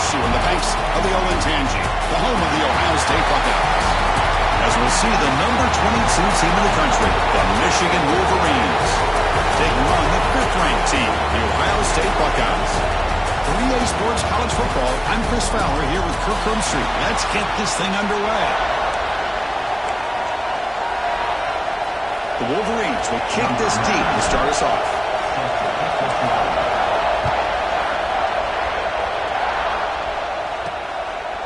LSU in the banks of the Olentangy, the home of the Ohio State Buckeyes. As we'll see the number 22 team in the country, the Michigan Wolverines, taking on the 5th-ranked team, the Ohio State Buckeyes. For EA Sports College Football, I'm Chris Fowler here with Kirk Street. Let's get this thing underway. The Wolverines will kick this deep to start us off.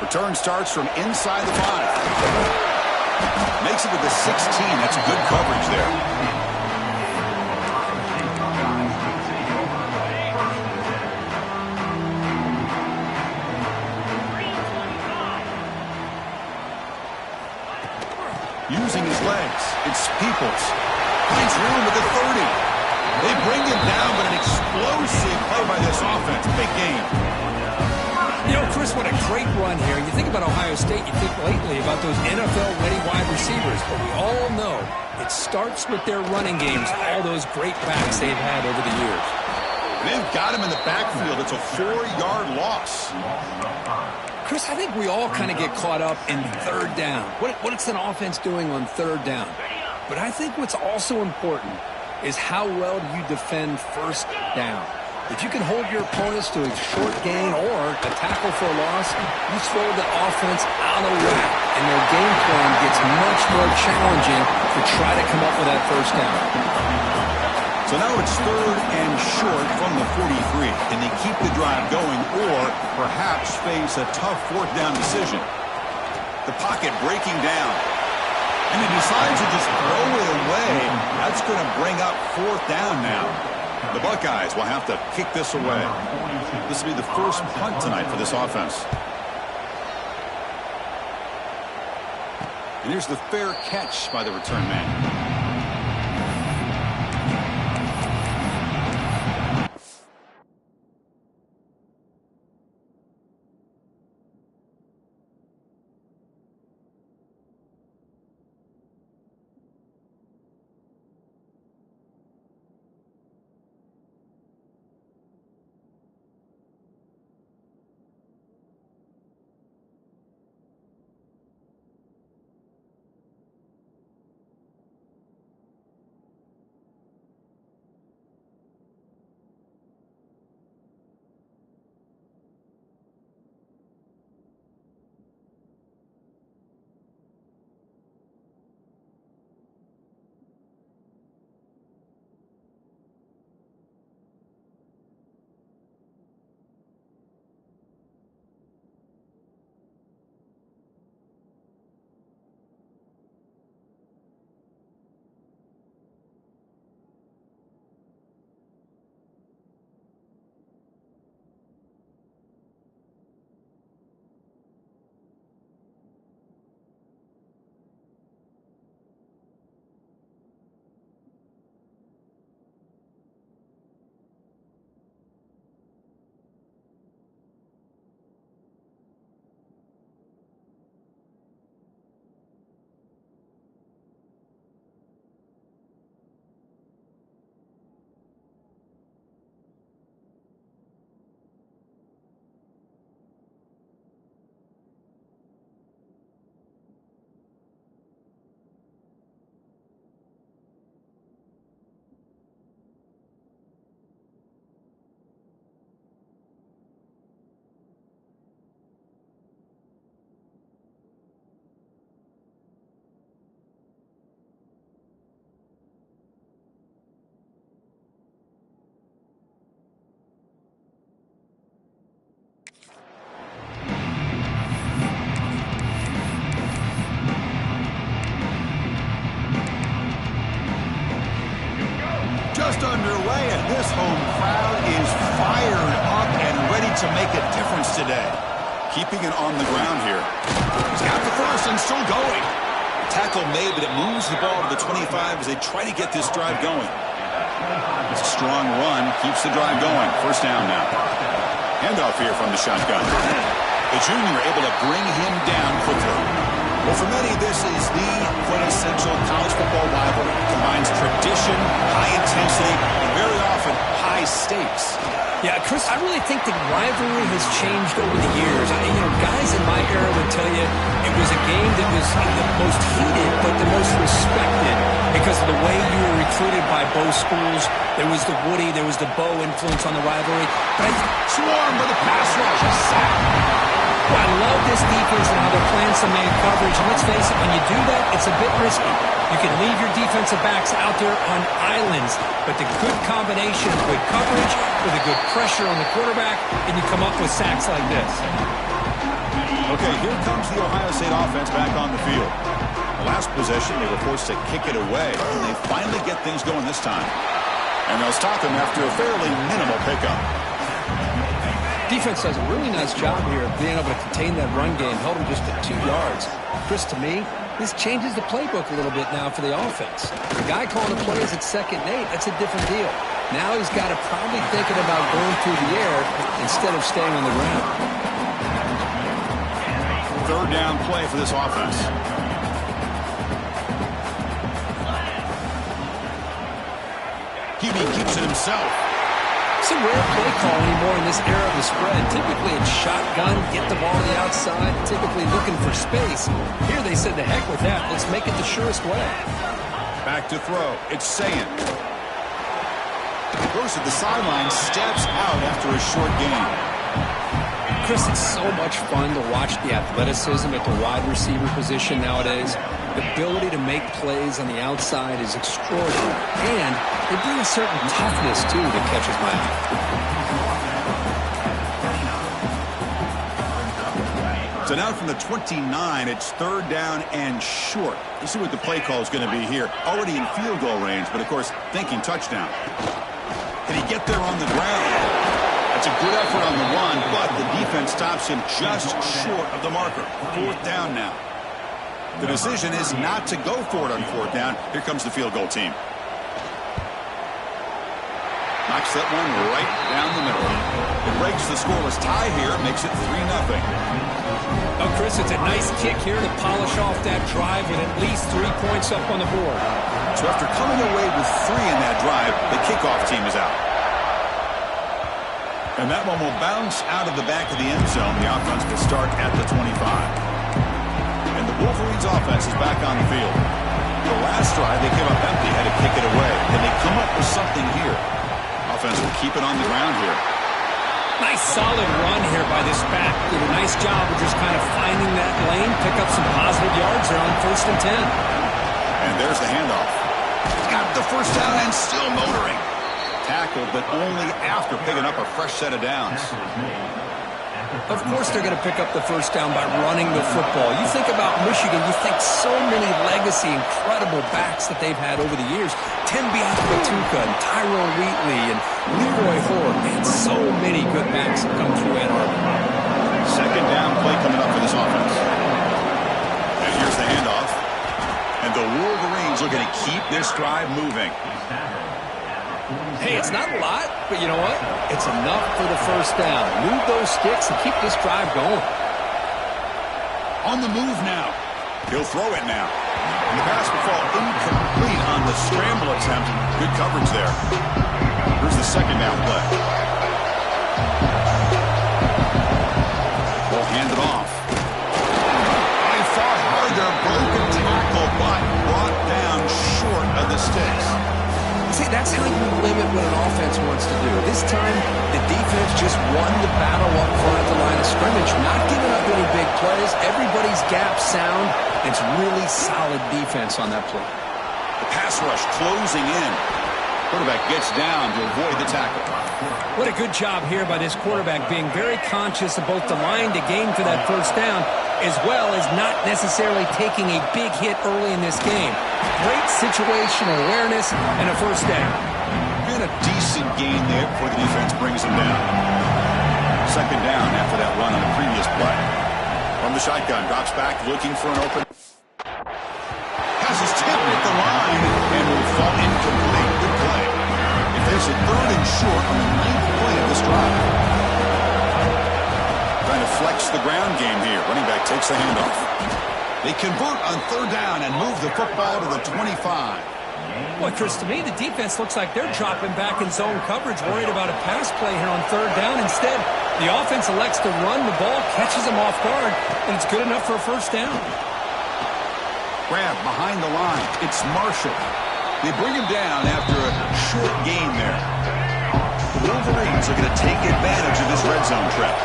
Return starts from inside the 5. Makes it with the 16. That's good coverage there. Using his legs, it's Peoples. Finds room with the 30. They bring him down, but an explosive play by this offense. Big game. You know, Chris, what a great run here. You think about Ohio State, you think lately about those NFL-ready wide receivers, but we all know it starts with their running games, all those great backs they've had over the years. They've got him in the backfield. It's a 4-yard loss. Chris, I think we all kind of get caught up in third down. What's an offense doing on third down? But I think what's also important is how well do you defend first down. If you can hold your opponents to a short gain or a tackle for a loss, you throw the offense out of whack, and their game plan gets much more challenging to try to come up with that first down. So now it's 3rd and short from the 43. Can they keep the drive going or perhaps face a tough 4th down decision? The pocket breaking down. And he decides to just throw it away. That's going to bring up 4th down now. The Buckeyes will have to kick this away. This will be the first punt tonight for this offense. And here's the fair catch by the return man. Just underway, and this home crowd is fired up and ready to make a difference today. Keeping it on the ground here. He's got the first and still going. Tackle made, but it moves the ball to the 25 as they try to get this drive going. It's a strong run, keeps the drive going. First down now. Handoff here from the shotgun. The junior able to bring him down quickly. Well, for many, this is the quintessential college football rivalry. It combines tradition, high intensity, and very often high stakes. Yeah, Chris, I really think the rivalry has changed over the years. Guys in my era would tell you it was a game that was the most heated but the most respected because of the way you were recruited by both schools. There was the Woody, there was the Bo influence on the rivalry. But Swarm with a pass rush. A sack. I love this defense and how they're playing some man coverage. And let's face it, when you do that, it's a bit risky. You can leave your defensive backs out there on islands, but the good combination of good coverage with a good pressure on the quarterback, and you come up with sacks like this. Okay, here comes the Ohio State offense back on the field. Last possession, they were forced to kick it away, and they finally get things going this time. And they'll stop him after a fairly minimal pickup. Defense does a really nice job here of being able to contain that run game, held him just at 2 yards. Chris, to me, this changes the playbook a little bit now for the offense. The guy calling the plays at 2nd and 8, that's a different deal. Now he's got to probably thinking about going through the air instead of staying on the ground. 3rd down play for this offense. Hebe keeps it himself. It's a rare play call anymore in this era of the spread. Typically it's shotgun, get the ball to the outside, typically looking for space. Here they said, the heck with that. Let's make it the surest way. Back to throw. It's Sayin. Goes to the sideline, steps out after a short gain. Chris, it's so much fun to watch the athleticism at the wide receiver position nowadays. The ability to make plays on the outside is extraordinary. And they bring a certain toughness, too, that catches my eye. So now from the 29, it's 3rd down and short. Let's see what the play call is going to be here. Already in field goal range, but, of course, thinking touchdown. Can he get there on the ground? That's a good effort on the run, but the defense stops him just short of the marker. 4th down now. The decision is not to go for it on 4th down. Here comes the field goal team. Knocks that one right down the middle. It breaks the scoreless tie here, makes it 3-0. Oh, Chris, it's a nice kick here to polish off that drive with at least 3 points up on the board. So after coming away with 3 in that drive, the kickoff team is out. And that one will bounce out of the back of the end zone. The offense will start at the 25. And the Wolverines offense is back on the field. The last drive, they came up empty, had to kick it away. And they come up with something here. Offense will keep it on the ground here. Nice solid run here by this back. Did a nice job of just kind of finding that lane, pick up some positive yards there on 1st and 10. And there's the handoff. Got the 1st down and still motoring. Tackled, but only after picking up a fresh set of downs. Of course they're going to pick up the 1st down by running the football. You think about Michigan, you think so many legacy, incredible backs that they've had over the years. Tembiaka Batuka and Tyrone Wheatley and Leroy Hoare. Man, so many good backs have come through Ann Arbor. 2nd down play coming up for this offense. And here's the handoff. And the Wolverines are going to keep this drive moving. Hey, it's not a lot, but you know what? It's enough for the 1st down. Move those sticks and keep this drive going. On the move now. He'll throw it now. And the pass will fall incomplete on the scramble attempt. Good coverage there. Here's the 2nd down play. They'll hand it off. He fought hard there. Broken tackle, but brought down short of the sticks. See, that's how you limit what an offense wants to do. This time, the defense just won the battle up front at the line of scrimmage, not giving up any big plays. Everybody's gap sound. It's really solid defense on that play. The pass rush closing in. Quarterback gets down to avoid the tackle. What a good job here by this quarterback, being very conscious of both the line to gain for that 1st down, as well as not necessarily taking a big hit early in this game. Great situational awareness and a 1st down. And a decent gain there before the defense brings him down. 2nd down after that run on the previous play. From the shotgun, drops back, looking for an open. Has his tipped at the line and will fall incomplete. Good play. He faced it 3rd and short on the 9th play of this drive. Trying to flex the ground game here. Running back takes the handoff. They convert on 3rd down and move the football to the 25. Boy, Chris, to me, the defense looks like they're dropping back in zone coverage, worried about a pass play here on third down. Instead, the offense elects to run the ball, catches them off guard, and it's good enough for a first down. Grab behind the line. It's Marshall. They bring him down after a short gain there. The Wolverines are going to take advantage of this red zone trap.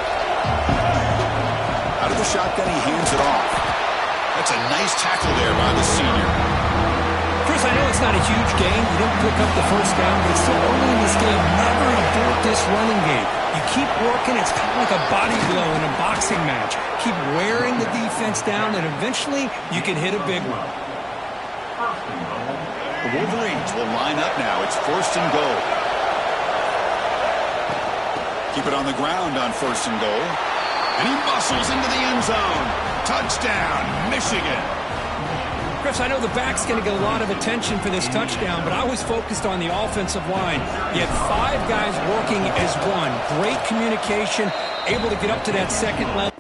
Out of the shotgun, he hands it off. That's a nice tackle there by the senior. Chris, I know it's not a huge gain. You didn't pick up the first down, but it's still early in this game. Never abort this running game. You keep working. It's kind of like a body blow in a boxing match. Keep wearing the defense down, and eventually you can hit a big one. The Wolverines will line up now. It's first and goal. Keep it on the ground on first and goal. And he muscles into the end zone. Touchdown, Michigan. Chris, I know the back's going to get a lot of attention for this touchdown, but I was focused on the offensive line. You had 5 guys working as one. Great communication, able to get up to that second level.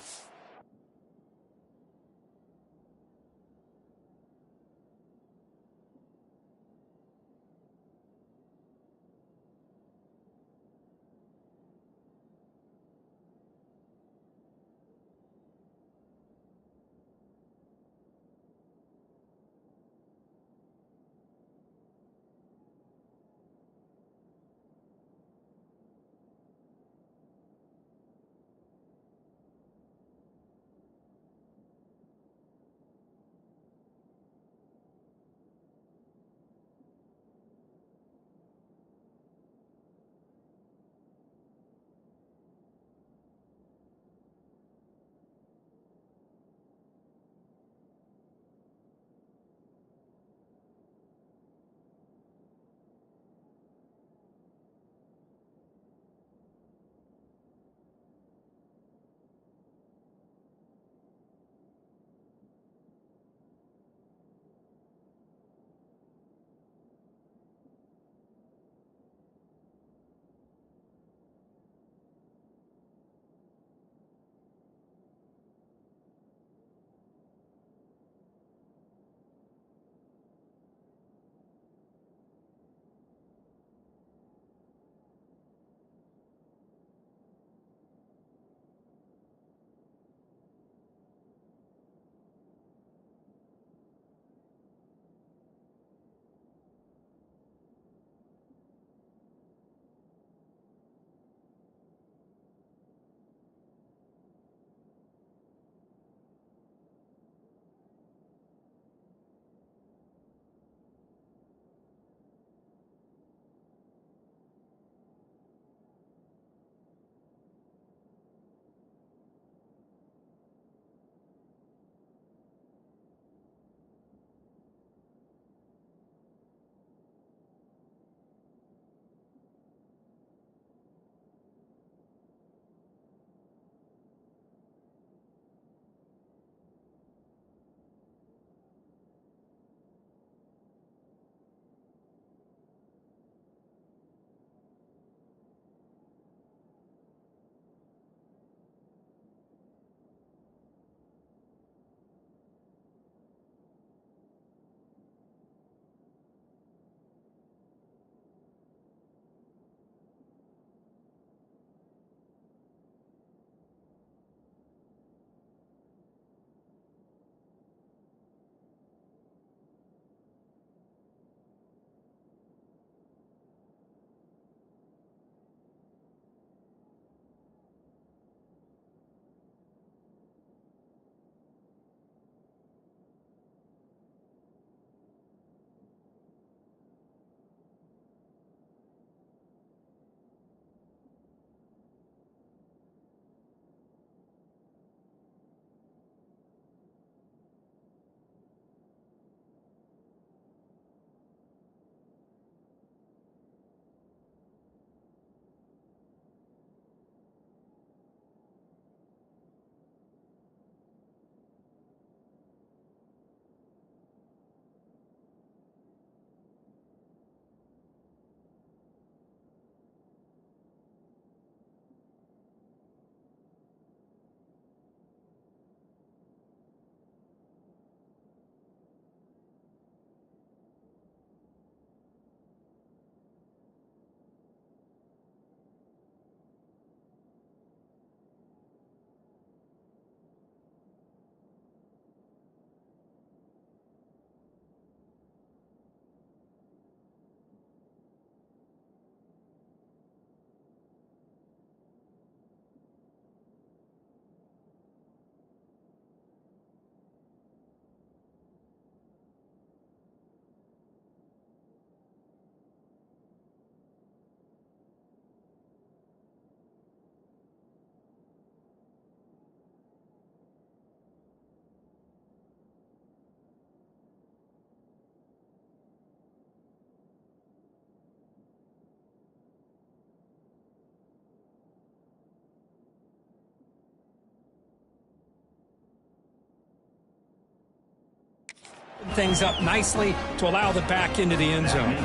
things up nicely to allow the back into the end zone.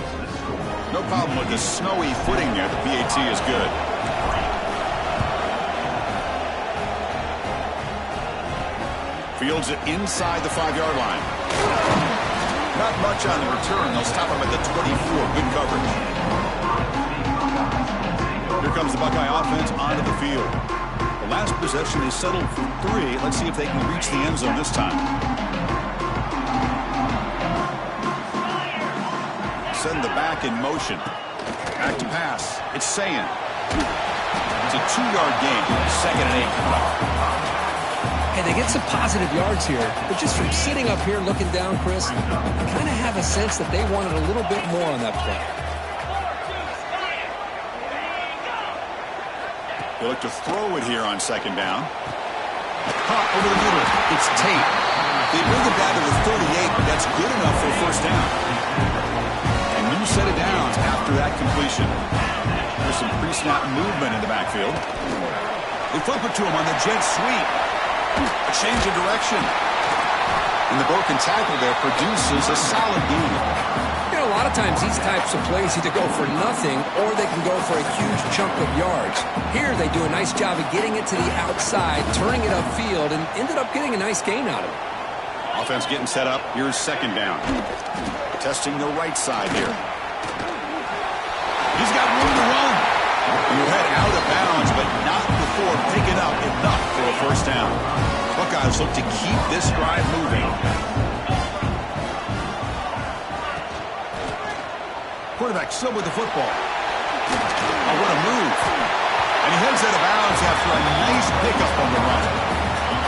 No problem with the snowy footing there. The PAT is good. Fields it inside the 5-yard line. Not much on the return. They'll stop him at the 24. Good coverage. Here comes the Buckeye offense onto the field. The last possession, they settled for 3. Let's see if they can reach the end zone this time. Send the back in motion. Back to pass. It's Sayin. It's a 2-yard gain. 2nd and 8. Hey, they get some positive yards here, but just from sitting up here looking down, Chris, I kind of have a sense that they wanted a little bit more on that play. They look to throw it here on 2nd down. Caught over the middle. It's Tate. They bring it down to the 38, but that's good enough for a 1st down. And new set of downs after that completion. There's some pre-snap movement in the backfield. They flip it to him on the jet sweep. A change of direction. And the broken tackle there produces a solid gain. You know, a lot of times these types of plays either go for nothing or they can go for a huge chunk of yards. Here they do a nice job of getting it to the outside, turning it upfield, and ended up getting a nice gain out of it. Offense getting set up. Here's 2nd down. Testing the right side here. He's got room to run. You head out of bounds, but not before picking up enough for a 1st down. Buckeyes look to keep this drive moving. Quarterback still with the football. Oh, what a move. And he heads out of bounds after a nice pickup on the run.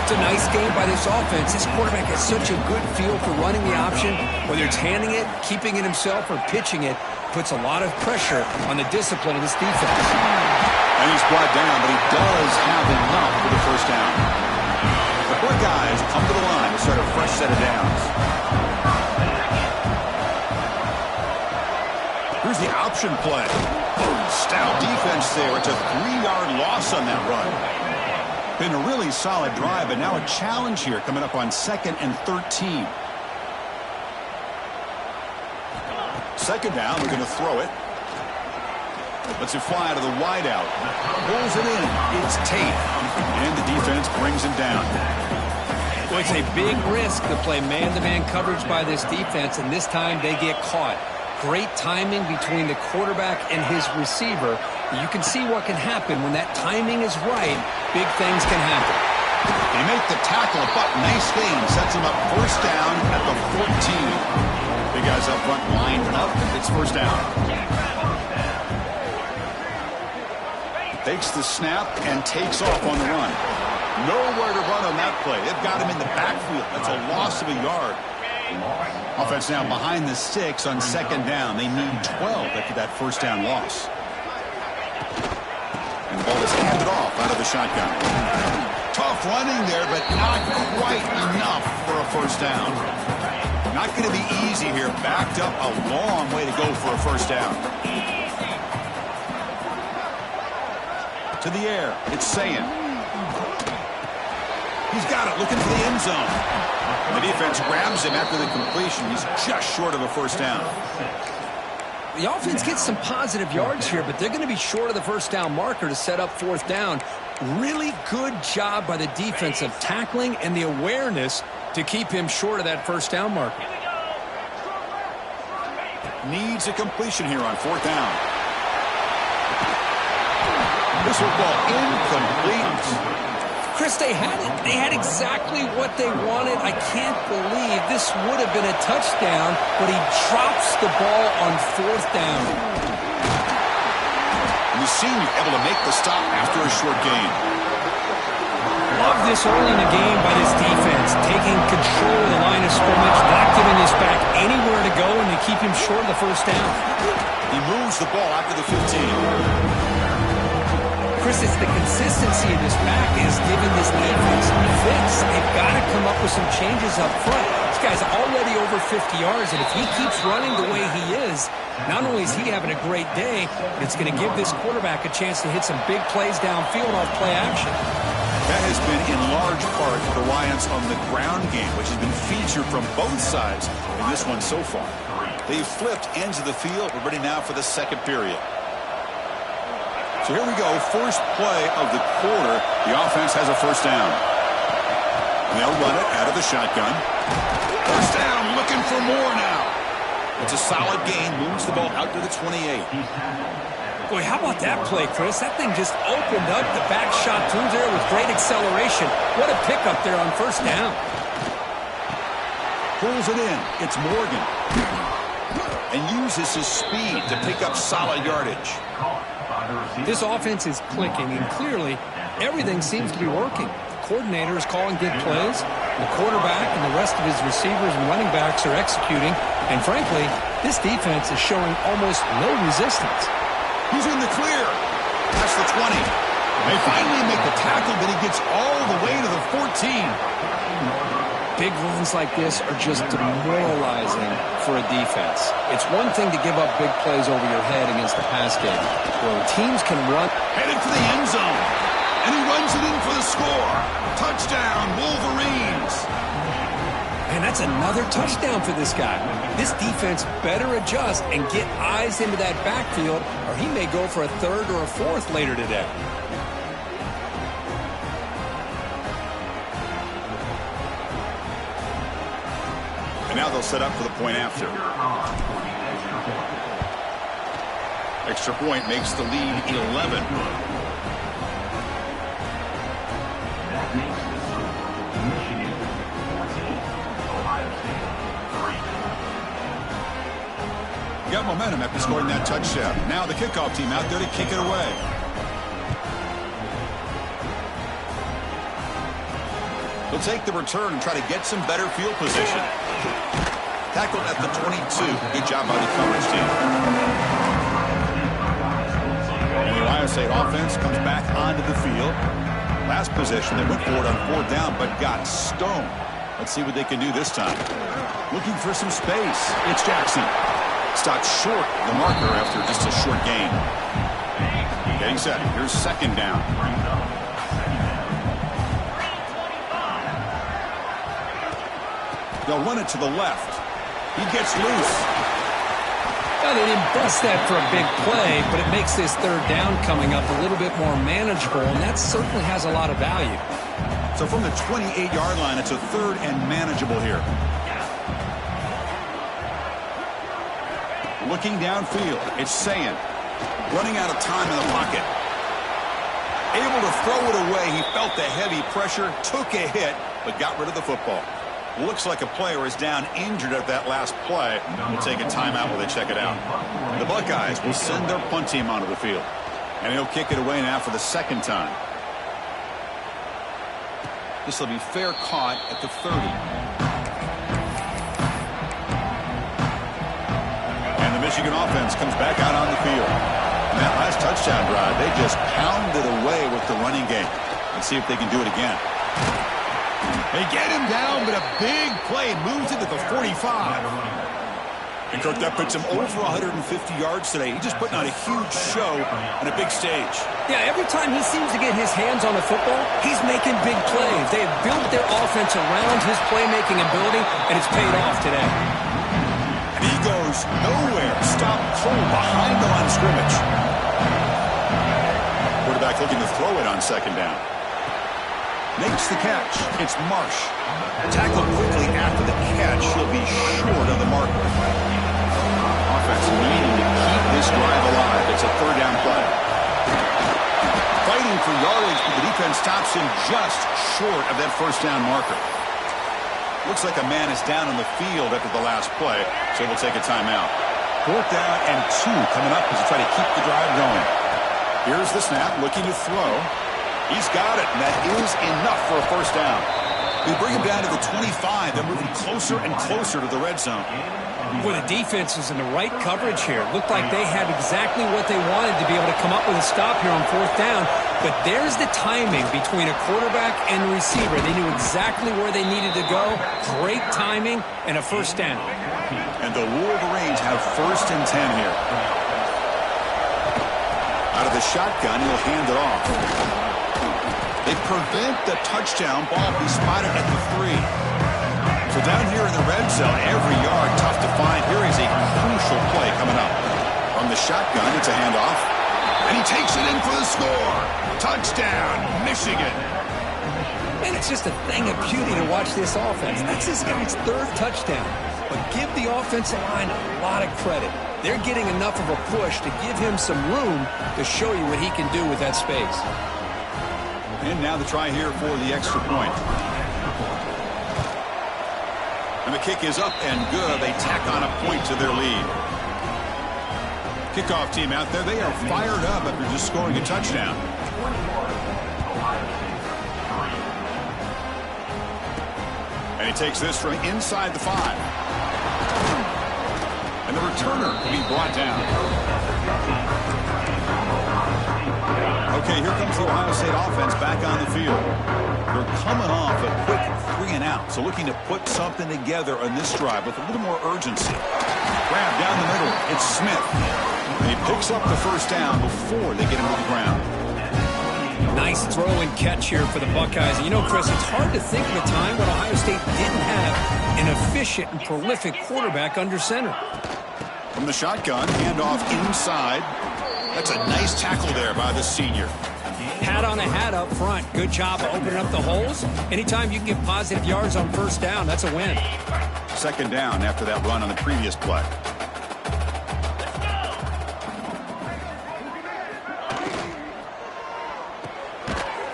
It's a nice game by this offense. This quarterback has such a good feel for running the option. Whether it's handing it, keeping it himself, or pitching it, puts a lot of pressure on the discipline of this defense. And he's brought down, but he does have enough for the 1st down. The Buckeyes come to the line to start a fresh set of downs. Here's the option play. Stout defense there. It's a 3-yard loss on that run. Been a really solid drive, but now a challenge here coming up on 2nd and 13. 2nd down, we're going to throw it. Lets it fly out of the wideout. Pulls it in. It's Tate. And the defense brings him down. Well, it's a big risk to play man-to-man coverage by this defense, and this time they get caught. Great timing between the quarterback and his receiver. You can see what can happen when that timing is right. Big things can happen. They make the tackle, but nice gain. Sets him up 1st down at the 14. Big guys up front lined up. It's 1st down. Takes the snap and takes off on the run. Nowhere to run on that play. They've got him in the backfield. That's a loss of a yard. Offense now behind the 6 on 2nd down. They need 12 after that 1st down loss. And the ball is handed off out of the shotgun. Tough running there, but not quite enough for a 1st down. Not going to be easy here. Backed up a long way to go for a 1st down. To the air. It's Sayin. He's got it. Looking for the end zone. The defense grabs him after the completion. He's just short of a 1st down. The offense gets some positive yards here, but they're going to be short of the 1st down marker to set up 4th down. Really good job by the defense of tackling and the awareness to keep him short of that 1st down marker. Needs a completion here on 4th down. This football incomplete. Chris, they had it. They had exactly what they wanted. I can't believe this would have been a touchdown, but he drops the ball on 4th down. And the senior able to make the stop after a short gain. Love this early in the game by this defense, taking control of the line of scrimmage, not giving this back anywhere to go, and they keep him short of the 1st down. He moves the ball after the 15. Chris, it's the consistency of this back is giving this defense fits. They've got to come up with some changes up front. This guy's already over 50 yards, and if he keeps running the way he is, not only is he having a great day, but it's going to give this quarterback a chance to hit some big plays downfield off play action. That has been in large part the reliance on the ground game, which has been featured from both sides in this one so far. They've flipped ends of the field. We're ready now for the second period. So here we go, first play of the quarter. The offense has a first down. And they'll run it out of the shotgun. First down, looking for more now. It's a solid gain, moves the ball out to the 28. Boy, how about that play, Chris? That thing just opened up the back shot through there with great acceleration. What a pickup there on first down. Pulls it in. It's Morgan. And uses his speed to pick up solid yardage. This offense is clicking, and clearly everything seems to be working. The coordinator is calling good plays. The quarterback and the rest of his receivers and running backs are executing. And frankly, this defense is showing almost no resistance. He's in the clear. That's the 20. They finally make the tackle, but he gets all the way to the 14. Big runs like this are just demoralizing for a defense. It's one thing to give up big plays over your head against the pass game. When teams can run. Headed for the end zone. And he runs it in for the score. Touchdown, Wolverines. And that's another touchdown for this guy. This defense better adjust and get eyes into that backfield, or he may go for a third or a fourth later today. And now they'll set up for the point after. Extra point makes the lead 11. Got momentum after scoring that touchdown. Now the kickoff team out there to kick it away. They'll take the return and try to get some better field position. Tackled at the 22. Good job by the coverage team. And the Ohio State offense comes back onto the field. Last possession, they went for it on fourth down, but got stoned. Let's see what they can do this time. Looking for some space. It's Jackson. Stopped short of the marker after just a short gain. Getting set. Here's second down. They'll run it to the left. He gets loose. Well, they didn't bust that for a big play, but it makes this third down coming up a little bit more manageable, and that certainly has a lot of value. So from the 28-yard line, it's a third and manageable here. Looking downfield, it's Sayin. Running out of time in the pocket. Able to throw it away. He felt the heavy pressure, took a hit, but got rid of the football. Looks like a player is down injured at that last play. We'll take a timeout while they check it out. The Buckeyes will send their punt team onto the field. And he'll kick it away now for the second time. This will be fair caught at the 30. And the Michigan offense comes back out on the field. And that last touchdown drive, they just pounded away with the running game. Let's see if they can do it again. They get him down, but a big play moves it to the 45. And Kirk, that puts him over 150 yards today. He's just putting on a huge show on a big stage. Yeah, every time he seems to get his hands on the football, he's making big plays. They have built their offense around his playmaking ability, and it's paid off today. And he goes nowhere. Stopped cold behind the line of scrimmage. Quarterback looking to throw it on second down. Makes the catch. It's Marsh. Tackled quickly after the catch. He'll be short of the marker. Offense needing to keep this drive alive. It's a third down play. Fighting for yardage, but the defense stops him just short of that first down marker. Looks like a man is down on the field after the last play, so we'll take a timeout. Fourth down and 2 coming up as they try to keep the drive going. Here's the snap, looking to throw. He's got it, and that is enough for a first down. We bring him down to the 25. They're moving closer and closer to the red zone. Well, the defense was in the right coverage here. Looked like they had exactly what they wanted to be able to come up with a stop here on fourth down. But there's the timing between a quarterback and a receiver. They knew exactly where they needed to go. Great timing and a first down. And the Wolverines have first and 10 here. Out of the shotgun, he'll hand it off. They prevent the touchdown ball. He spotted at the 3. So down here in the red zone, every yard tough to find. Here is a crucial play coming up. From the shotgun, it's a handoff. And he takes it in for the score. Touchdown, Michigan. And it's just a thing of beauty to watch this offense. That's this guy's 3rd touchdown. But give the offensive line a lot of credit. They're getting enough of a push to give him some room to show you what he can do with that space. And now the try here for the extra point. And the kick is up and good. They tack on a point to their lead. Kickoff team out there, they are fired up after just scoring a touchdown. And he takes this from inside the 5. And the returner will be brought down. Okay, here comes the Ohio State offense back on the field. They're coming off a quick 3 and out, so looking to put something together on this drive with a little more urgency. Grab down the middle. It's Smith. And he picks up the first down before they get him to the ground. Nice throw and catch here for the Buckeyes. And you know, Chris, it's hard to think of a time when Ohio State didn't have an efficient and prolific quarterback under center. From the shotgun, handoff inside. That's a nice tackle there by the senior. Hat on a hat up front. Good job of opening up the holes. Anytime you can get positive yards on first down, that's a win. 2nd down after that run on the previous play.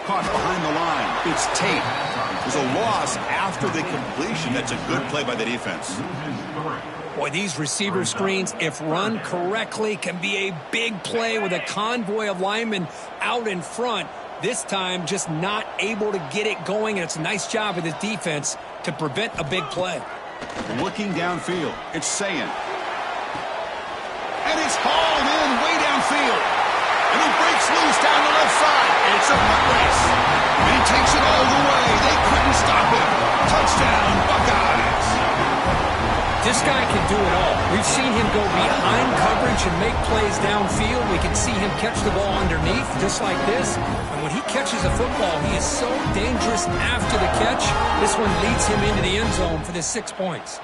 Caught behind the line. It's Tate. There's a loss after the completion. That's a good play by the defense. Boy, these receiver screens, if run correctly, can be a big play with a convoy of linemen out in front. This time, just not able to get it going. And it's a nice job of the defense to prevent a big play. Looking downfield, it's Sayin. And it's hauled in way downfield. And he breaks loose down the left side. It's a foot race. And he takes it all the way. They couldn't stop him. Touchdown, Buckeyes. This guy can do it all. We've seen him go behind coverage and make plays downfield. We can see him catch the ball underneath, just like this. And when he catches a football, he is so dangerous after the catch. This one leads him into the end zone for the 6 points.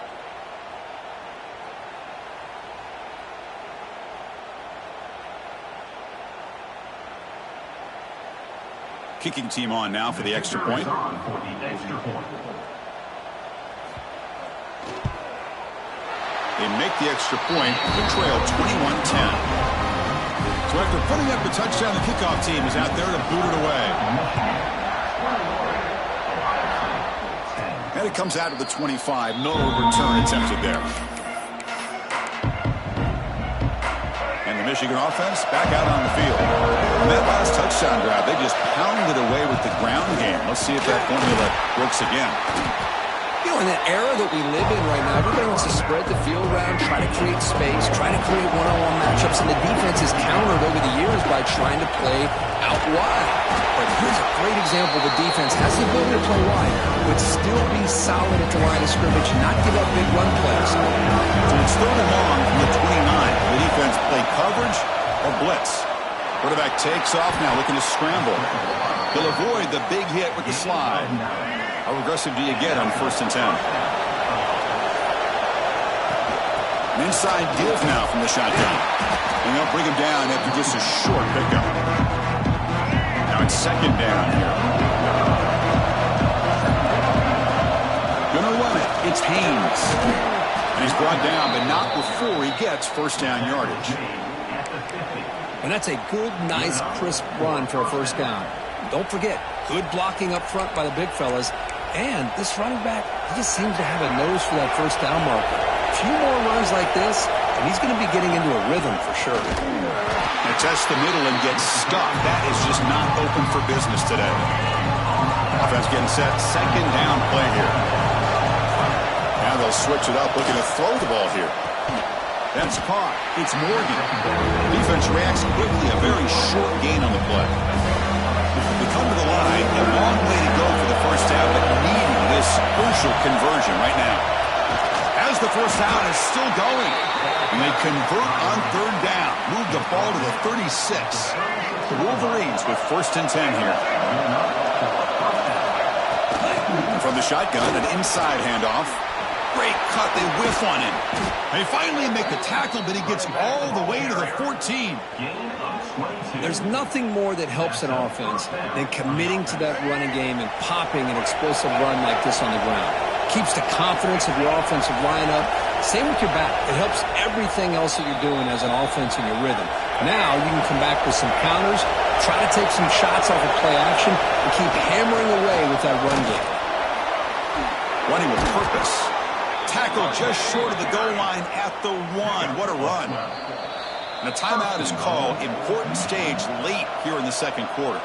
Kicking team on now for the extra point. They make the extra point. The trail 21-10. So after putting up the touchdown, the kickoff team is out there to boot it away. And it comes out of the 25. No return attempted there. And the Michigan offense back out on the field. And that last touchdown drive, they just pounded away with the ground game. Let's see if that formula works again. You know, in that era that we live in right now, everybody wants to spread the field around, try to create space, try to create one-on-one matchups, and the defense is countered over the years by trying to play out wide. But here's a great example. The defense has the ability to play wide, but still be solid at the line of scrimmage, not give up big run plays. So it's 3rd and long from the 29. The defense play coverage or blitz. Quarterback takes off now, looking to scramble. He'll avoid the big hit with the slide. How aggressive do you get on 1st and 10? An inside give now from the shotgun. And they'll bring him down after just a short pickup. Now it's 2nd down here. Gonna run it. It's Haynes. And he's brought down, but not before he gets 1st down yardage. And that's a good, nice, crisp run for a 1st down. Don't forget, good blocking up front by the big fellas. And this running back, he just seems to have a nose for that 1st down marker. A few more runs like this, and he's going to be getting into a rhythm for sure. And test the middle and get stuck. That is just not open for business today. Offense getting set. 2nd down play here. Now they'll switch it up, looking to throw the ball here. That's caught. It's Morgan. Defense reacts quickly. A very short gain on the play. They come to the line. A long way to go for the 1st down, but needing this crucial conversion right now. As the 1st down is still going. And they convert on 3rd down. Move the ball to the 36. The Wolverines with 1st and 10 here. the shotgun, an inside handoff. Great cut. They whiff on him. They finally make the tackle, but he gets all the way to the 14. There's nothing more that helps an offense than committing to that running game and popping an explosive run like this on the ground. Keeps the confidence of your offensive lineup. Same with your back. It helps everything else that you're doing as an offense in your rhythm. Now you can come back with some counters, try to take some shots off of play action, and keep hammering away with that run game. Running with purpose. Tackle just short of the goal line at the 1. What a run. And a timeout is called. Important stage late here in the second quarter.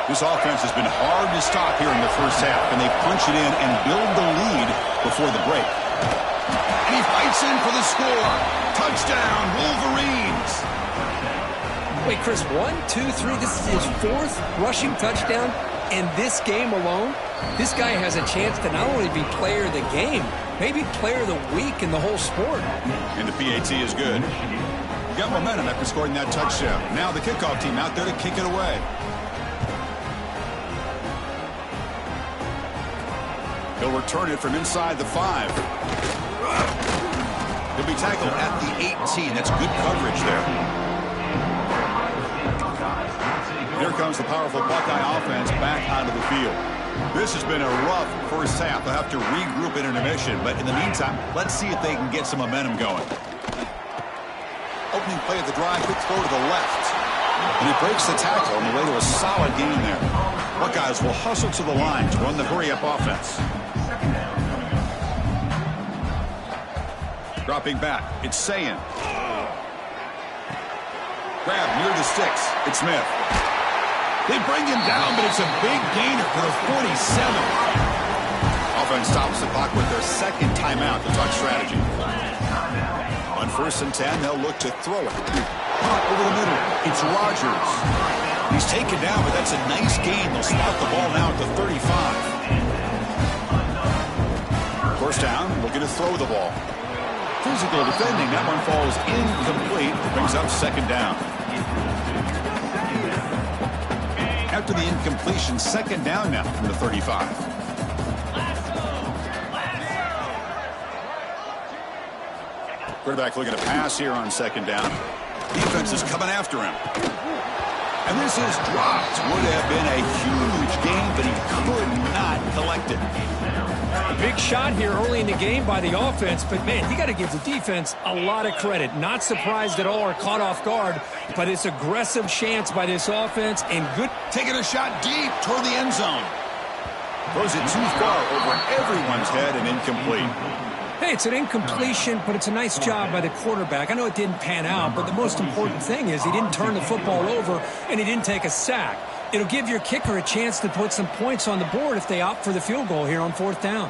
This offense has been hard to stop here in the first half, and they punch it in and build the lead before the break. And he fights in for the score. Touchdown, Wolverines. Wait, Chris, 1, 2, 3. This is his 4th rushing touchdown in this game alone. This guy has a chance to not only be player of the game, maybe player of the week in the whole sport. And the PAT is good. Got momentum after scoring that touchdown. Now the kickoff team out there to kick it away. He'll return it from inside the 5. He'll be tackled at the 18. That's good coverage there. Here comes the powerful Buckeye offense back onto the field. This has been a rough first half. They'll have to regroup in intermission, but in the meantime, let's see if they can get some momentum going. Opening play of the drive, quick throw to the left. And he breaks the tackle on the way to a solid gain there. Buckeyes will hustle to the line to run the hurry-up offense. Dropping back, it's Sayin. Grab near the sticks, it's Smith. They bring him down, but it's a big gainer for the 47. Offense stops the clock with their second timeout to talk strategy. On 1st and 10, they'll look to throw it. Over the middle, it's Rodgers. He's taken down, but that's a nice gain. They'll spot the ball now at the 35. First down, looking to throw the ball. Physical defending, that one falls incomplete. Brings up 2nd down. After the incompletion, 2nd down now from the 35. Quarterback looking to pass here on 2nd down. Defense is coming after him. And this is dropped. Would have been a huge gain, but he could not collect it. A big shot here early in the game by the offense, but, man, you got to give the defense a lot of credit. Not surprised at all or caught off guard, but it's aggressive chance by this offense and good. Taking a shot deep toward the end zone. Throws it too far over everyone's head and incomplete. Hey, it's an incompletion, but it's a nice job by the quarterback. I know it didn't pan out, but the most important thing is he didn't turn the football over and he didn't take a sack. It'll give your kicker a chance to put some points on the board if they opt for the field goal here on 4th down.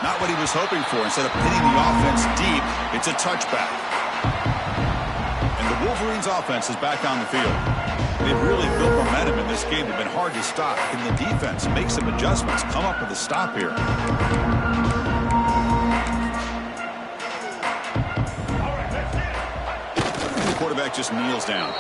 Not what he was hoping for. Instead of pinning the offense deep, it's a touchback. And the Wolverines offense is back on the field. They've really built momentum in this game. They've been hard to stop. Can the defense make some adjustments, come up with a stop here? The quarterback just kneels down.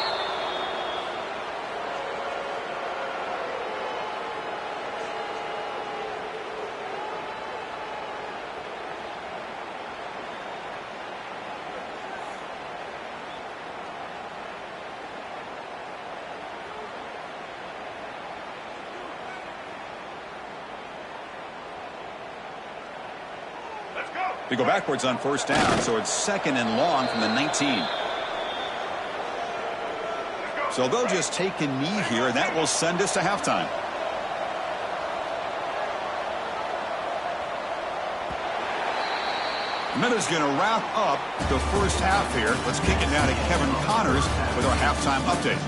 They go backwards on 1st down, so it's 2nd and long from the 19. So they'll just take a knee here, and that will send us to halftime. Minuta's going to wrap up the first half here. Let's kick it now to Kevin Connors with our halftime update.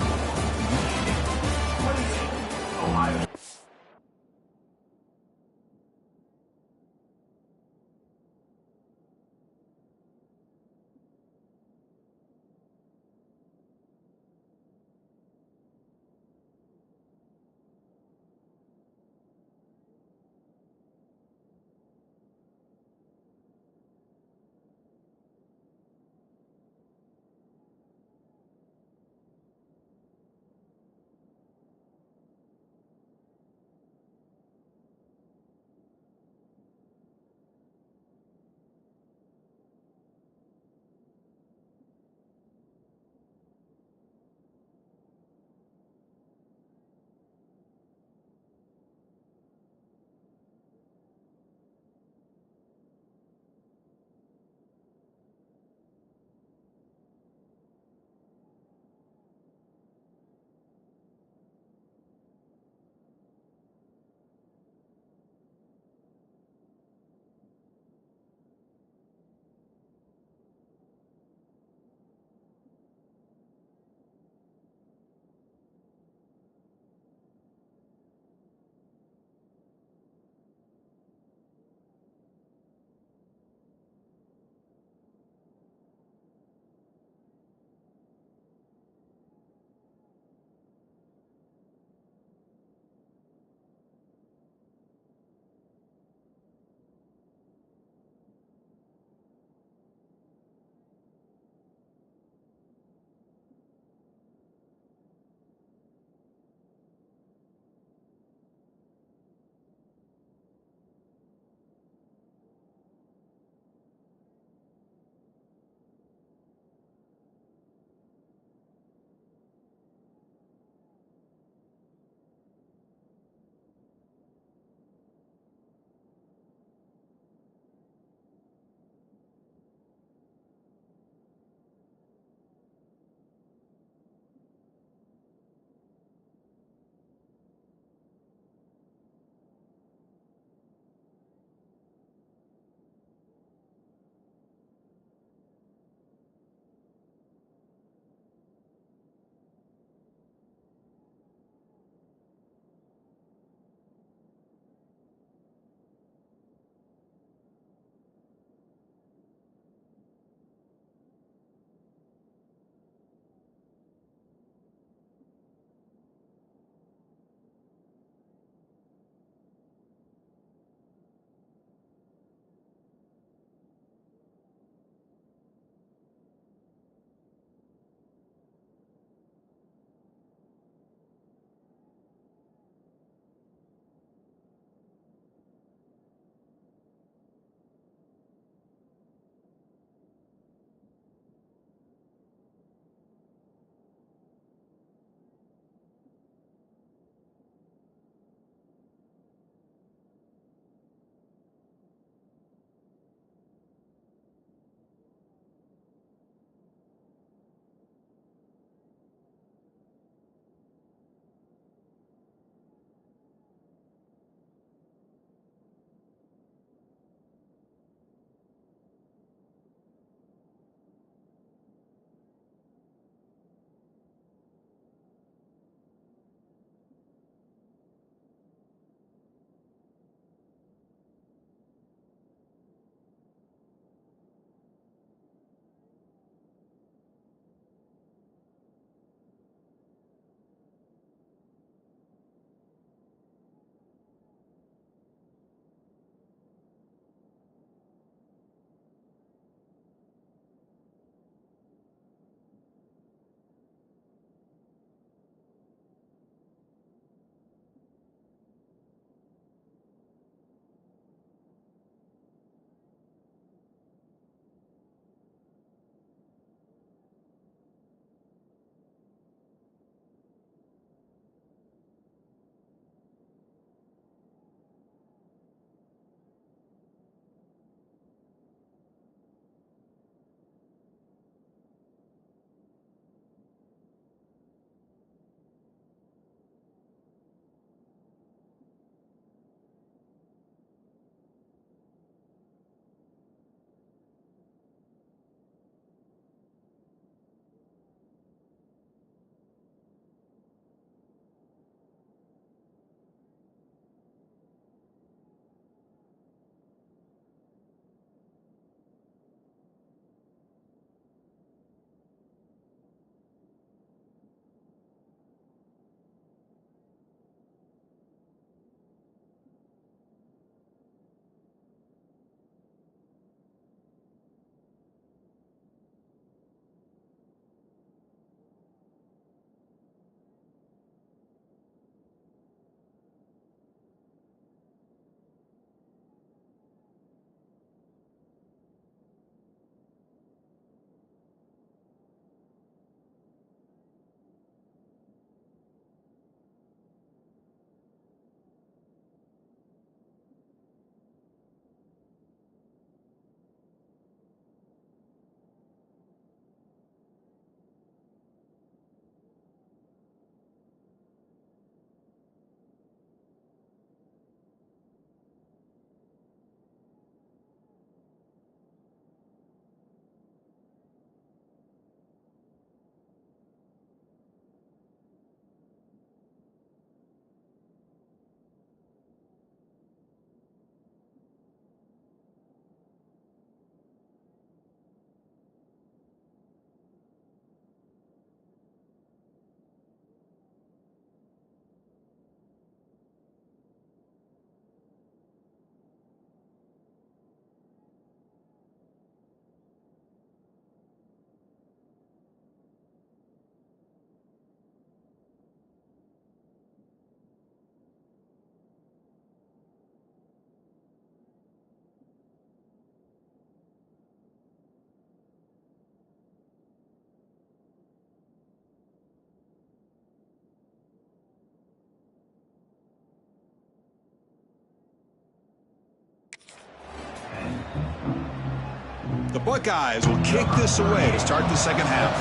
The Buckeyes will kick this away to start the second half.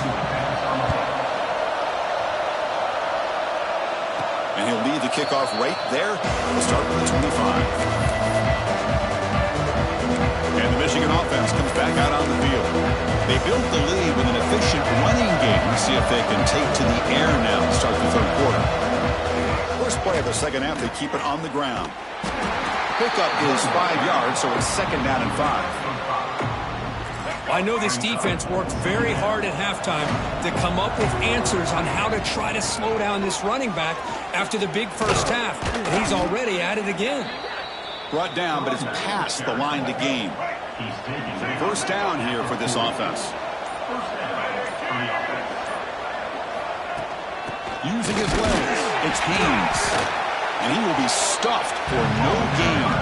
And he'll lead the kickoff right there to start with the 25. And the Michigan offense comes back out on the field. They built the lead with an efficient running game. Let's see if they can take to the air now to start the third quarter. First play of the second half, they keep it on the ground. Pickup is 5 yards, so it's second down and 5. I know this defense worked very hard at halftime to come up with answers on how to try to slow down this running back after the big first half. And he's already at it again. Brought down, but it's past the line to gain. First down here for this offense. Using his legs, it's Haynes. And he will be stuffed for no gain.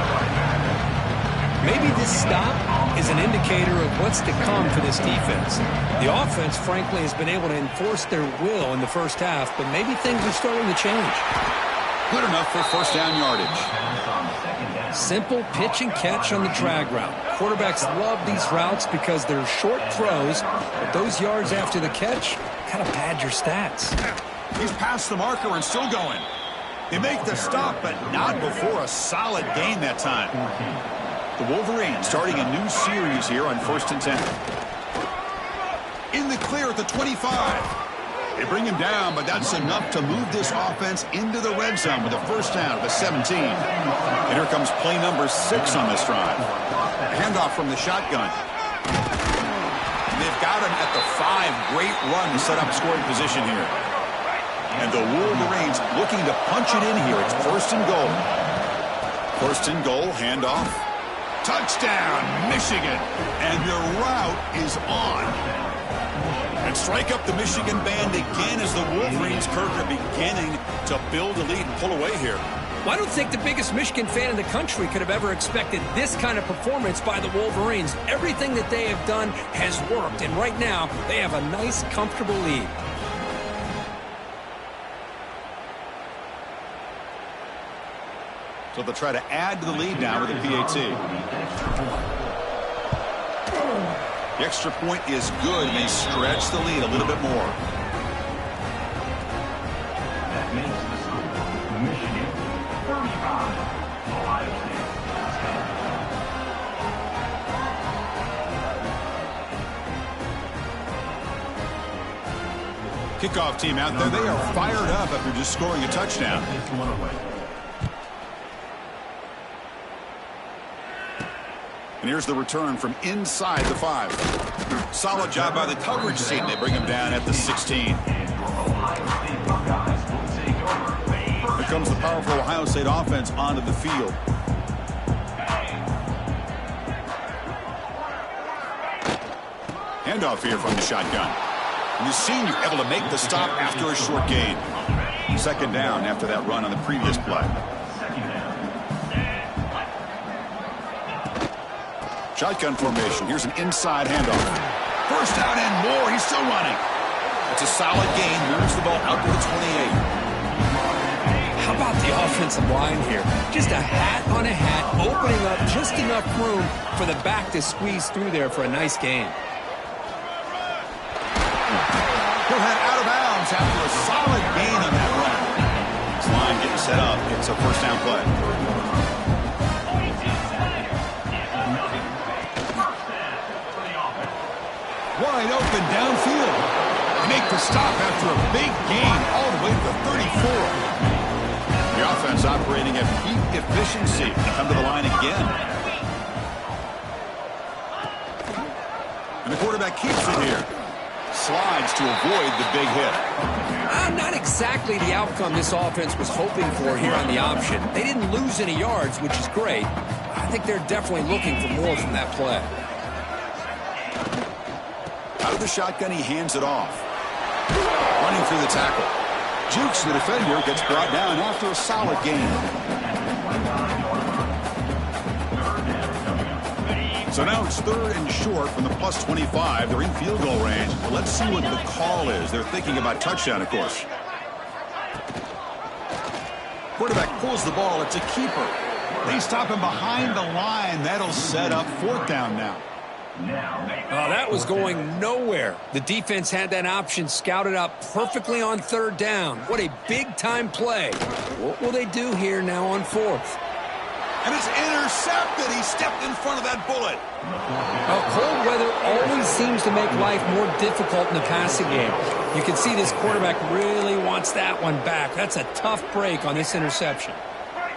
Maybe this stop is an indicator of what's to come for this defense. The offense, frankly, has been able to enforce their will in the first half, but maybe things are starting to change. Good enough for first down yardage. Simple pitch and catch on the drag route. Quarterbacks love these routes because they're short throws, but those yards after the catch kind of pad your stats. He's past the marker and still going. They make the stop, but not before a solid gain that time. The Wolverines starting a new series here on 1st and 10. In the clear at the 25. They bring him down, but that's enough to move this offense into the red zone with a first down of the 17. And here comes play number 6 on this drive. A handoff from the shotgun. And they've got him at the 5. Great run to set up scoring position here. And the Wolverines looking to punch it in here. It's 1st and goal. 1st and goal, handoff. Touchdown, Michigan. And their route is on. And strike up the Michigan band again as the Wolverines, Kirk, are beginning to build a lead and pull away here. Well, I don't think the biggest Michigan fan in the country could have ever expected this kind of performance by the Wolverines. Everything that they have done has worked, and right now they have a nice, comfortable lead. So they'll try to add to the lead now with a PAT. The extra point is good, and they stretch the lead a little bit more. That makes the score Michigan 35, Ohio State 10. Kickoff team out there, they are fired up after just scoring a touchdown. And here's the return from inside the 5. Solid job by the coverage team. They bring him down at the 16. Here comes the powerful Ohio State offense onto the field. Handoff here from the shotgun. And the senior able to make the stop after a short gain. Second down after that run on the previous play. Shotgun formation. Here's an inside handoff. First down and more. He's still running. It's a solid gain. Moves the ball out to the 28. How about the offensive line here? Just a hat on a hat, opening up just enough room for the back to squeeze through there for a nice gain. He'll head out of bounds after a solid gain on that run. This line getting set up. It's a first down play. Wide open downfield. Make the stop after a big gain all the way to the 34. The offense operating at peak efficiency. They come to the line again. And the quarterback keeps it here. Slides to avoid the big hit. Not exactly the outcome this offense was hoping for here on the option. They didn't lose any yards, which is great. I think they're definitely looking for more from that play. Out of the shotgun, he hands it off. Running through the tackle. Jukes the defender, gets brought down after a solid gain. So now it's 3rd and short from the plus 25. They're in field goal range. But let's see what the call is. They're thinking about touchdown, of course. Quarterback pulls the ball. It's a keeper. They stop him behind the line. That'll set up 4th down now. Oh, that was going nowhere. The defense had that option scouted out perfectly on third down. What a big-time play. What will they do here now on fourth? And it's intercepted. He stepped in front of that bullet. Well, cold weather always seems to make life more difficult in the passing game. You can see this quarterback really wants that one back. That's a tough break on this interception.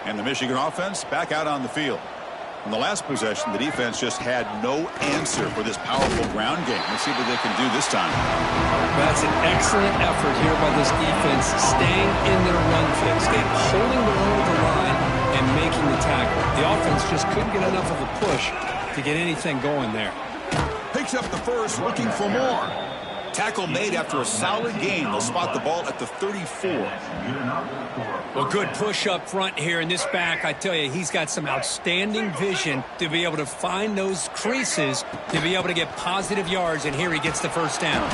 And the Michigan offense back out on the field. In the last possession, the defense just had no answer for this powerful ground game. Let's see what they can do this time. That's an excellent effort here by this defense, staying in their run fix. They're holding the run with the line and making the tackle. The offense just couldn't get enough of a push to get anything going there. Picks up the first, looking for more. Tackle made after a solid gain. They'll spot the ball at the 34. Well, good push up front here in this back. I tell you, he's got some outstanding vision to be able to find those creases, to be able to get positive yards, and here he gets the first down.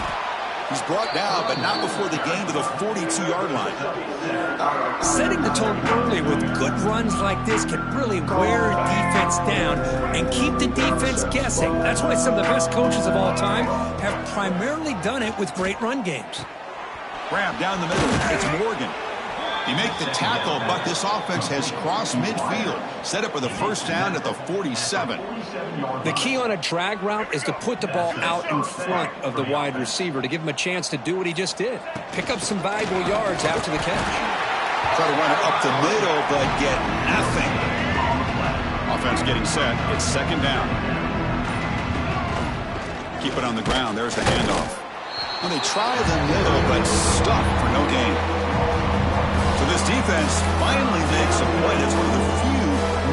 He's brought down, but not before the gain to the 42-yard line. Setting the tone early with good runs like this can really wear a defense down and keep the defense guessing. That's why some of the best coaches of all time have primarily done it with great run games. Grab down the middle. It's Morgan. He make the tackle, but this offense has crossed midfield. Set up with a first down at the 47. The key on a drag route is to put the ball out in front of the wide receiver to give him a chance to do what he just did. Pick up some valuable yards after the catch. Try to run it up the middle, but get nothing. Offense getting set. It's second down. Keep it on the ground. There's the handoff. Well, they try the middle, but stuck for no gain. So this defense finally makes a play. That's one of the few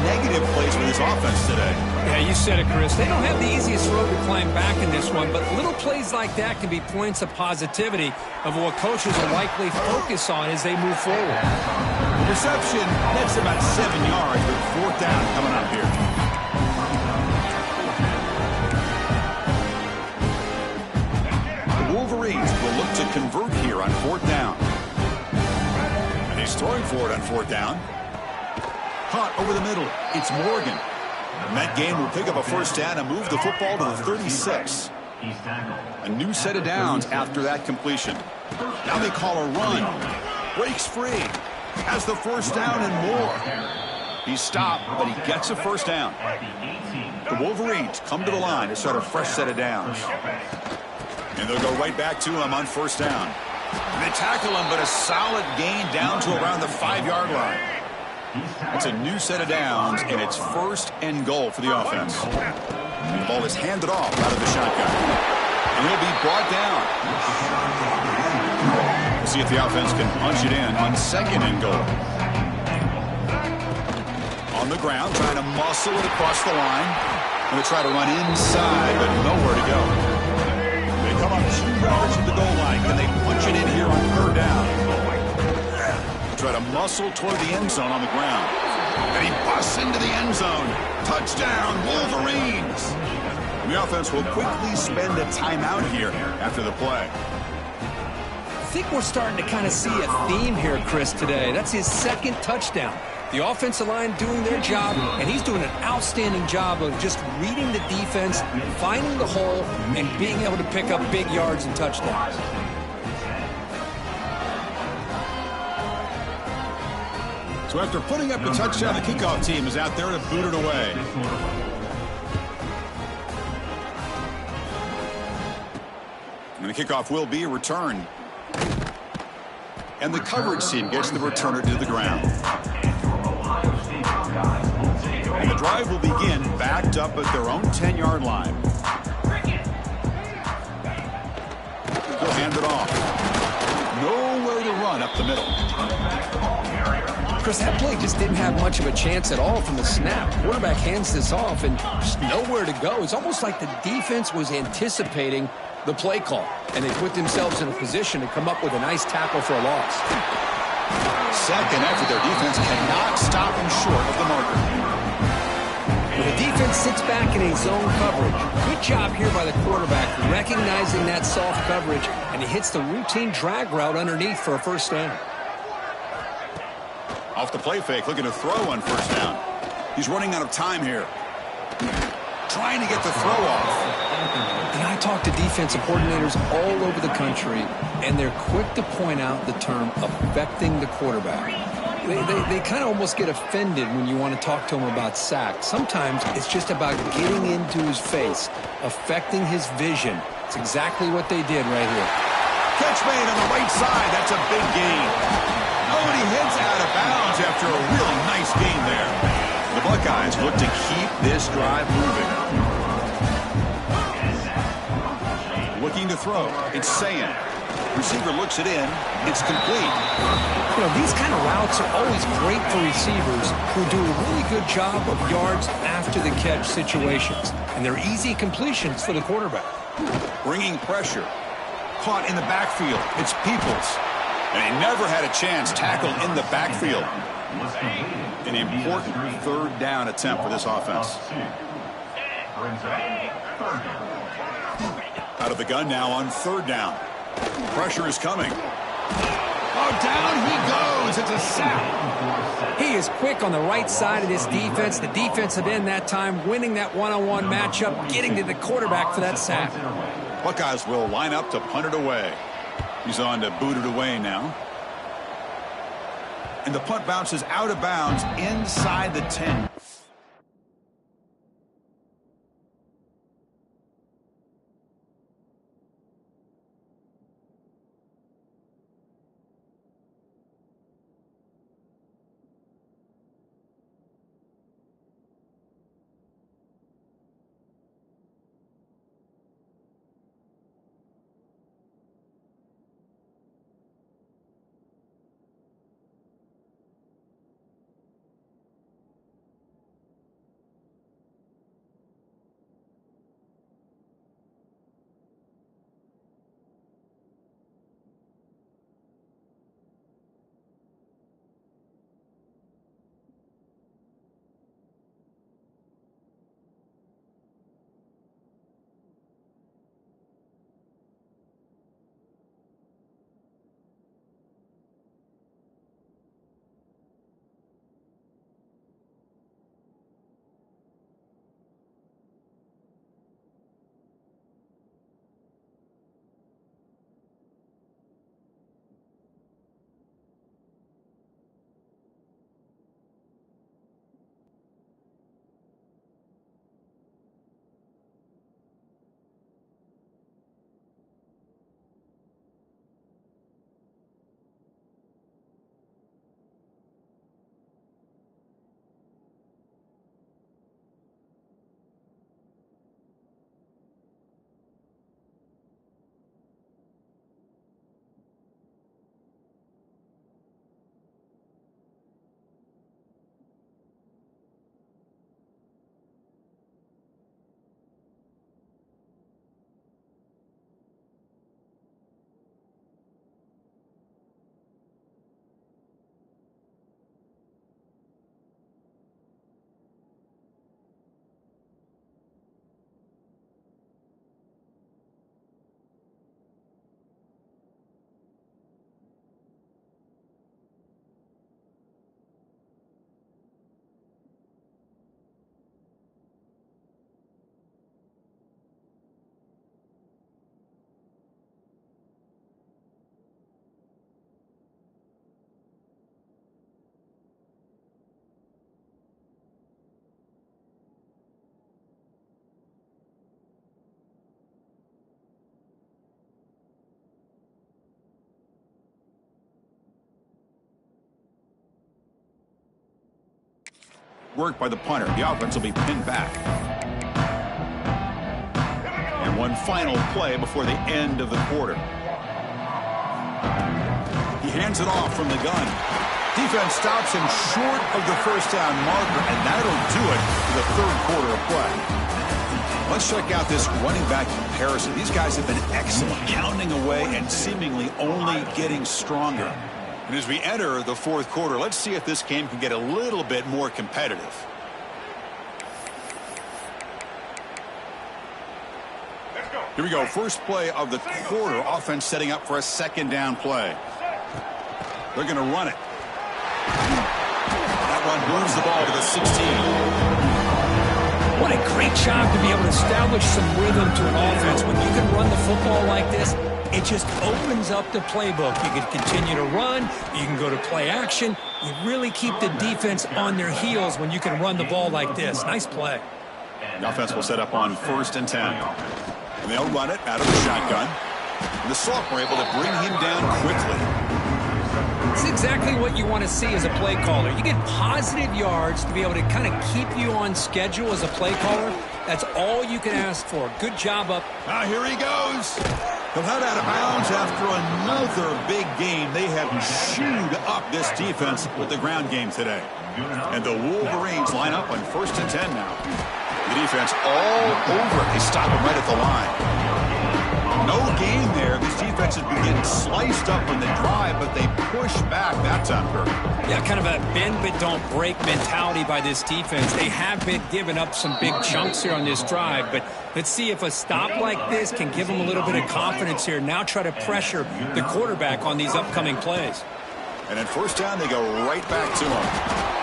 negative plays for this offense today. Yeah, you said it, Chris. They don't have the easiest road to climb back in this one, but little plays like that can be points of positivity of what coaches will likely focus on as they move forward. The reception nets about 7 yards, with fourth down coming up here. The Wolverines will look to convert here on fourth down. He's throwing for it on fourth down. Caught over the middle. It's Morgan. And that game will pick up a first down and move the football to the 36. A new set of downs after that completion. Now they call a run. Breaks free. Has the first down and more. He's stopped, but he gets a first down. The Wolverines come to the line to start a fresh set of downs. And they'll go right back to him on first down. They tackle him, but a solid gain down to around the 5-yard line. It's a new set of downs, and it's first and goal for the offense. And the ball is handed off out of the shotgun. And he'll be brought down. We'll see if the offense can punch it in on second and goal. On the ground, trying to muscle it across the line. Going to try to run inside, but nowhere to go. Come up 2 yards from the goal line. Can they punch it in here on third down? Try to muscle toward the end zone on the ground. And he busts into the end zone. Touchdown, Wolverines! And the offense will quickly spend a timeout here after the play. I think we're starting to kind of see a theme here, Chris, today. That's his second touchdown. The offensive line doing their job, and he's doing an outstanding job of just reading the defense, finding the hole, and being able to pick up big yards and touchdowns. So after putting up a touchdown, the kickoff team is out there to boot it away. And the kickoff will be returned. And the coverage team gets the returner to the ground. And the drive will begin backed up at their own 10-yard line. They'll hand it off. Nowhere to run up the middle. Chris, that play just didn't have much of a chance at all from the snap. Quarterback hands this off and just nowhere to go. It's almost like the defense was anticipating the play call, and they put themselves in a position to come up with a nice tackle for a loss. Second after their defense cannot stop him short of the marker. When the defense sits back in a zone coverage, good job here by the quarterback recognizing that soft coverage, and he hits the routine drag route underneath for a first down. Off the play fake, looking to throw on first down. He's running out of time here. Trying to get the throw off. And I talk to defensive coordinators all over the country, and they're quick to point out the term affecting the quarterback. They kind of almost get offended when you want to talk to them about sacks. Sometimes it's just about getting into his face, affecting his vision. It's exactly what they did right here. Catch made on the right side. That's a big gain. Oh, and he heads out of bounds after a really nice gain there. The Buckeyes look to keep this drive moving. Looking to throw. It's Sayan. Receiver looks it in. It's complete. You know, these kind of routes are always great for receivers who do a really good job of yards after the catch situations. And they're easy completions for the quarterback. Bringing pressure. Caught in the backfield. It's Peoples. And he never had a chance tackled in the backfield. An important third down attempt for this offense. Out of the gun now on third down. Pressure is coming. Oh, down he goes. It's a sack. He is quick on the right side of this defense. The defensive end that time winning that one-on-one matchup, getting to the quarterback for that sack. Buckeyes will line up to punt it away. He's on to boot it away now. And the punt bounces out of bounds inside the 10. Work by the punter. The offense will be pinned back. And one final play before the end of the quarter. He hands it off from the gun. Defense stops him short of the first down marker, and that'll do it for the third quarter of play. Let's check out this running back comparison. These guys have been excellent, pounding away and seemingly only getting stronger. And as we enter the fourth quarter, let's see if this game can get a little bit more competitive. Here we go. First play of the quarter. Offense setting up for a second down play. They're going to run it. That run moves the ball to the 16. What a great job to be able to establish some rhythm to an offense. When you can run the football like this, it just opens up the playbook. You can continue to run. You can go to play action. You really keep the defense on their heels when you can run the ball like this. Nice play. The offense will set up on 1st and 10. And they'll run it out of the shotgun. And the Salk were able to bring him down quickly. It's exactly what you want to see as a play caller. You get positive yards to be able to kind of keep you on schedule as a play caller. That's all you can ask for. Good job up. Now here he goes. He'll head out of bounds after another big game. They have chewed up this defense with the ground game today. And the Wolverines line up on 1st and 10 now. The defense all over it. They stop him right at the line. No gain there. This defense has been getting sliced up on the drive, but they push back that time, Kirk. Yeah, kind of a bend but don't break mentality by this defense. They have been giving up some big chunks here on this drive, but let's see if a stop like this can give them a little bit of confidence here. Now try to pressure the quarterback on these upcoming plays. And at 1st down, they go right back to him.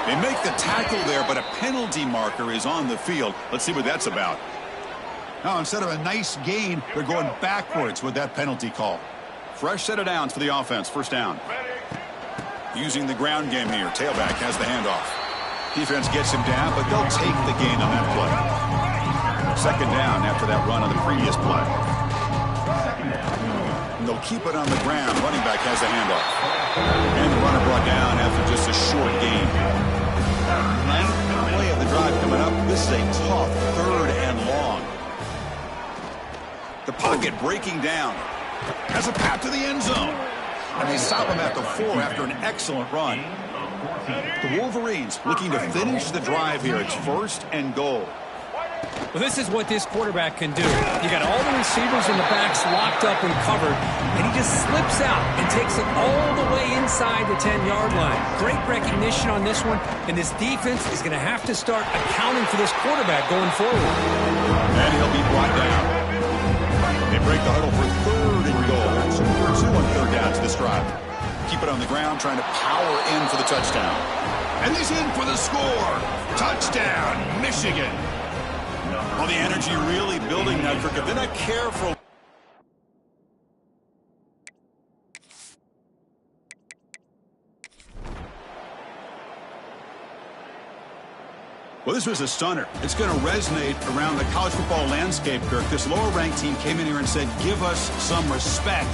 They make the tackle there, but a penalty marker is on the field. Let's see what that's about. Now, instead of a nice gain, they're going backwards with that penalty call. Fresh set of downs for the offense. 1st down. Using the ground game here. Tailback has the handoff. Defense gets him down, but they'll take the gain on that play. 2nd down after that run on the previous play. And they'll keep it on the ground. Running back has the handoff. And the runner brought down after just a short gain. 9th play of the drive coming up. This is a tough 3rd and long. The pocket breaking down. Has a path to the end zone. And they stop him at the 4 after an excellent run. The Wolverines looking to finish the drive here. It's 1st and goal. Well, this is what this quarterback can do. You got all the receivers in the backs locked up and covered, and he just slips out and takes it all the way inside the 10-yard line. Great recognition on this one, and this defense is going to have to start accounting for this quarterback going forward. And he'll be brought down. They break the huddle for 3rd and goal. So we're 2 on 3rd down to this drive. Keep it on the ground, trying to power in for the touchdown. And he's in for the score. Touchdown, Michigan. Well, the energy really building now, Kirk. If they're not careful. Well, this was a stunner. It's going to resonate around the college football landscape, Kirk. This lower-ranked team came in here and said, give us some respect.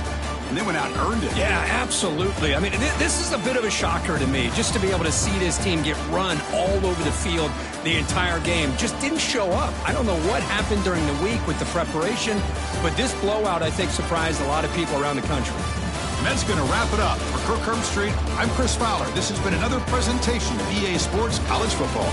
And they went out and earned it. Yeah, absolutely. I mean, this is a bit of a shocker to me, just to be able to see this team get run all over the field the entire game. Just didn't show up. I don't know what happened during the week with the preparation, but this blowout, I think, surprised a lot of people around the country. And that's going to wrap it up. For Kirk Herbstreit, I'm Chris Fowler. This has been another presentation of EA Sports College Football.